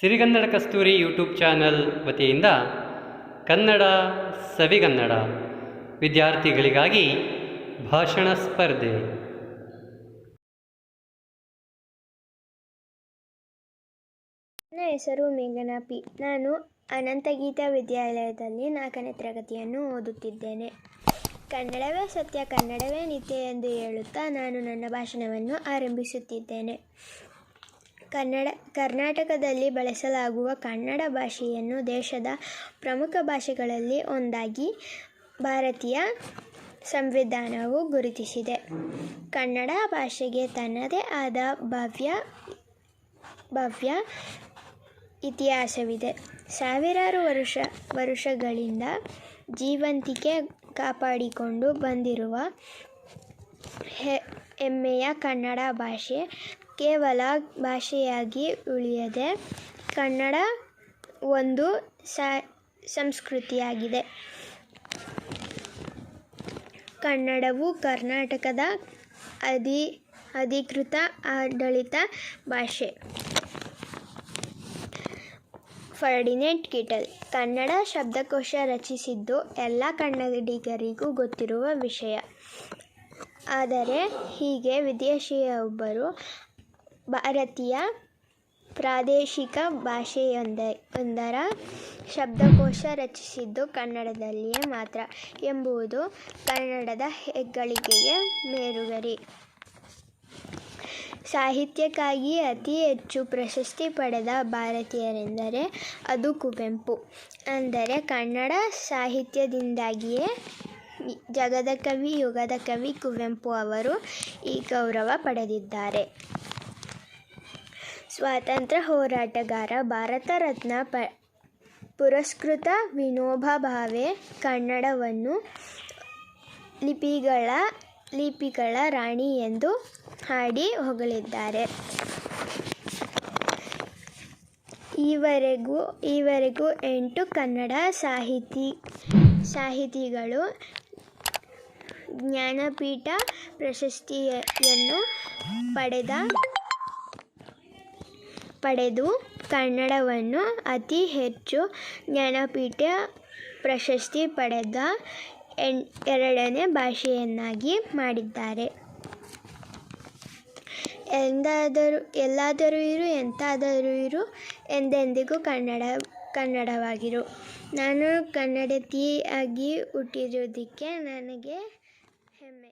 ಸಿರಿಗನ್ನಡ ಕಸ್ತೂರಿ YouTube channel ವತಿಯಿಂದ ಕನ್ನಡ ಸವಿಗನ್ನಡ ವಿದ್ಯಾರ್ಥಿಗಳಿಗಾಗಿ ಭಾಷಣ ಸ್ಪರ್ಧೆ. ನನ್ನ ಹೆಸರು ಮೇಘನಾ ಪಿ. ನಾನು ಅನಂತಗೀತಾ ವಿದ್ಯಾಲಯದಲ್ಲಿ 4ನೇ ತರಗತಿಯನ್ನು ಓದುತ್ತಿದ್ದೇನೆ. ಕನ್ನಡವೇ ಸತ್ಯ, ಕನ್ನಡವೇ ನಿತ್ಯ ಎಂದು ಹೇಳುತ್ತಾ ನಾನು ನನ್ನ ಭಾಷಣವನ್ನು ಆರಂಭಿಸುತ್ತಿದ್ದೇನೆ. ಕರ್ನಾಟಕದಲ್ಲಿ ಬಳಸಲಾಗುವ ಕನ್ನಡ ಭಾಷೆಯನ್ನು ದೇಶದ ಪ್ರಮುಖ ಭಾಷೆಗಳಲ್ಲಿ ಒಂದಾಗಿ ಭಾರತೀಯ ಸಂವಿಧಾನವು ಗುರುತಿಸಿದೆ. ಕನ್ನಡ ಭಾಷೆಗೆ ತನ್ನದೇ ಆದ ಭವ್ಯ ಇತಿಹಾಸವಿದೆ. ಸಾವಿರಾರು ವರುಷಗಳಿಂದ ಜೀವಂತಿಕೆ ಕಾಪಾಡಿಕೊಂಡು ಬಂದಿರುವ ಹೆಮ್ಮೆಯ ಕನ್ನಡ ಭಾಷೆ ಕೇವಲ ಭಾಷೆಯಾಗಿ ಉಳಿಯದೆ ಕನ್ನಡ ಒಂದು ಸಂಸ್ಕೃತಿಯಾಗಿದೆ. ಕನ್ನಡವು ಕರ್ನಾಟಕದ ಅಧಿಕೃತ ಆಡಳಿತ ಭಾಷೆ. ಫರ್ಡಿನೆಂಡ್ ಕಿಟಲ್ ಕನ್ನಡ ಶಬ್ದಕೋಶ ರಚಿಸಿದ್ದು ಎಲ್ಲ ಕನ್ನಡಿಗರಿಗೂ ಗೊತ್ತಿರುವ ವಿಷಯ. ಆದರೆ ಹೀಗೆ ವಿದೇಶಿಯೊಬ್ಬರು ಭಾರತೀಯ ಪ್ರಾದೇಶಿಕ ಭಾಷೆಯೊಂದರ ಶಬ್ದಕೋಶ ರಚಿಸಿದ್ದು ಕನ್ನಡದಲ್ಲಿಯೇ ಮಾತ್ರ ಎಂಬುದು ಕನ್ನಡದ ಹೆಗ್ಗಳಿಕೆಗೆ ಮೇರುಗರಿ. ಸಾಹಿತ್ಯಕ್ಕಾಗಿ ಅತಿ ಹೆಚ್ಚು ಪ್ರಶಸ್ತಿ ಪಡೆದ ಭಾರತೀಯರೆಂದರೆ ಅದು ಕುವೆಂಪು. ಅಂದರೆ ಕನ್ನಡ ಸಾಹಿತ್ಯದಿಂದಾಗಿಯೇ ಜಗದ ಕವಿ, ಯುಗದ ಕವಿ ಕುವೆಂಪು ಅವರು ಈ ಗೌರವ ಪಡೆದಿದ್ದಾರೆ. ಸ್ವಾತಂತ್ರ್ಯ ಹೋರಾಟಗಾರ, ಭಾರತ ರತ್ನ ಪುರಸ್ಕೃತ ವಿನೋಬಾ ಭಾವೆ ಕನ್ನಡವನ್ನು ಲಿಪಿಗಳ ರಾಣಿ ಎಂದು ಹಾಡಿ ಹೊಗಳಿದ್ದಾರೆ. ಈವರೆಗೂ 8 ಕನ್ನಡ ಸಾಹಿತಿಗಳು ಜ್ಞಾನಪೀಠ ಪ್ರಶಸ್ತಿಯನ್ನು ಪಡೆದು ಕನ್ನಡವನ್ನು ಅತಿ ಹೆಚ್ಚು ಜ್ಞಾನಪೀಠ ಪ್ರಶಸ್ತಿ ಪಡೆದ 2ನೇ ಭಾಷೆಯನ್ನಾಗಿ ಮಾಡಿದ್ದಾರೆ. ಎಲ್ಲಾದರೂ ಇರು, ಎಂತಾದರೂ ಇರು, ಎಂದೆಂದಿಗೂ ಕನ್ನಡವಾಗಿರು. ನಾನು ಕನ್ನಡತಿಯಾಗಿ ಹುಟ್ಟಿರುವುದಕ್ಕೆ ನನಗೆ ಹೆಮ್ಮೆ.